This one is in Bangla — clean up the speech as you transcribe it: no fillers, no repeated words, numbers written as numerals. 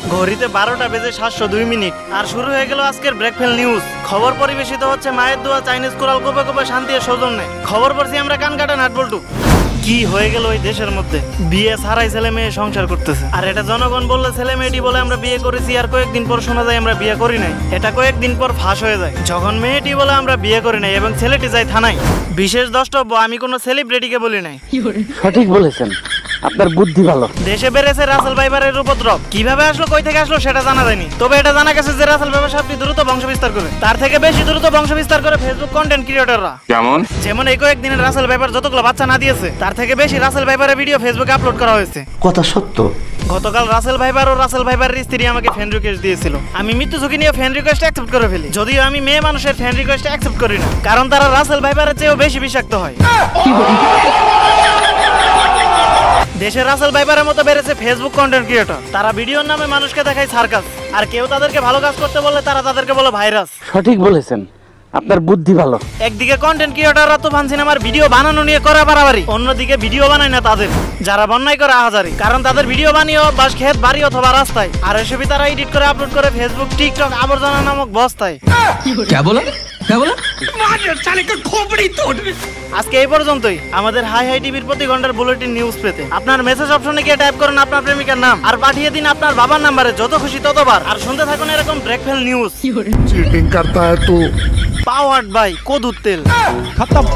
ঘড়িতে 12টা বেজে 702 মিনিট আর শুরু হয়ে গেল আজকের ব্রেকফেল নিউজ। খবর পরিবেশিত হচ্ছে মায়ের দোয়া, চাইনিজ কোরাল, কোপে কোপে শান্তি ও সৌজন্যে। খবর পড়ছি আমরা কান কাটা নাটবল্টু। কি হয়ে গেল ওই দেশের মধ্যে? বিয়ে ছাড়াই ছেলে মেয়ে সংসার করতেছে। আর এটা জনগণ বললে ছেলে মেয়েটি বলে আমরা বিয়ে করেছি, আর কয়েকদিন পর শোনা যায় আমরা বিয়ে করি নাই। এটা কয়েকদিন পর ফাঁস হয়ে যায় যখন মেয়েটি বলে আমরা বিয়ে করি নাই এবং ছেলেটি যায় থানায়। বিশেষ দ্রষ্টব্য, আমি কোনো সেলিব্রিটিকে বলি নাই। সঠিক বলেছেন, আপনার বুদ্ধি ভালো। দেশে বেড়েছে রাসেল ভাইপারের উপদ্রব। কিভাবে আসলো, কই থেকে আসলো সেটা জানা যায়নি। তবে এটা জানা গেছে যে রাসেল ভাইপার সাহেবটি দ্রুত বংশ বিস্তার করে। তার থেকে বেশি দ্রুত বংশ বিস্তার করে ফেসবুক কন্টেন্ট ক্রিয়েটররা। যেমন এই কয়েকদিনে রাসেল ভাইপার যতগুলো বাচ্চা না দিয়েছে তার থেকে বেশি রাসেল ভাইপারের ভিডিও ফেসবুকে আপলোড করা হয়েছে। কথা সত্য। গতকাল রাসেল ভাইপার ও রাসেল ভাইপারের স্ত্রী আমাকে ফ্রেন্ড রিকোয়েস্ট দিয়েছিল। আমি মৃত্যু ঝুঁকি নিয়ে ফ্রেন্ড রিকোয়েস্ট অ্যাকসেপ্ট করে ফেলি, যদিও আমি মেয়ে মানুষের ফ্রেন্ড রিকোয়েস্ট অ্যাকসেপ্ট করি না, কারণ তারা রাসেল ভাইপারের চেয়েও বেশি বিষাক্ত হয়। দেশের রাসেল ভাইপারের মতো বেড়েছে ফেসবুক কন্টেন্ট ক্রিয়েটর। তারা ভিডিওর নামে মানুষকে দেখায় সার্কাস, আর কেউ তাদেরকে ভালো কাজ করতে বললে তারা তাদেরকে বলে ভাইরাস। সঠিক বলেছেন, আপনার বুদ্ধি ভালো। একদিকে কন্টেন্ট ক্রিয়েটররা তুফান সিনেমার ভিডিও বানানো নিয়ে করে বাড়াবাড়ি, অন্যদিকে ভিডিও বানায় না তাদের, যারা বন্যায় করে আহাজারি। কারণ তাদের ভিডিও বানিয়ে বাস খেত, বাড়ি অথবা রাস্তায়, আর এসবই তারা এডিট করে আপলোড করে ফেসবুক, টিকটক, আবর্জনা নামক বস্তায়। আজকে এই পর্যন্তই। আমাদের হাই হাই টিভির প্রতি ঘন্টার বুলেটিন নিউজ পেতে আপনার মেসেজ অপশনে গিয়ে টাইপ করুন আপনার প্রেমিকার নাম আর পাঠিয়ে দিন আপনার বাবার নাম্বারে, যত খুশি ততবার। আর শুনতে থাকুন এরকম ব্রেকফেল নিউজ। चीटिंग करता है तू। পাওয়ার্ড বাই কদুর তেল। खत्म।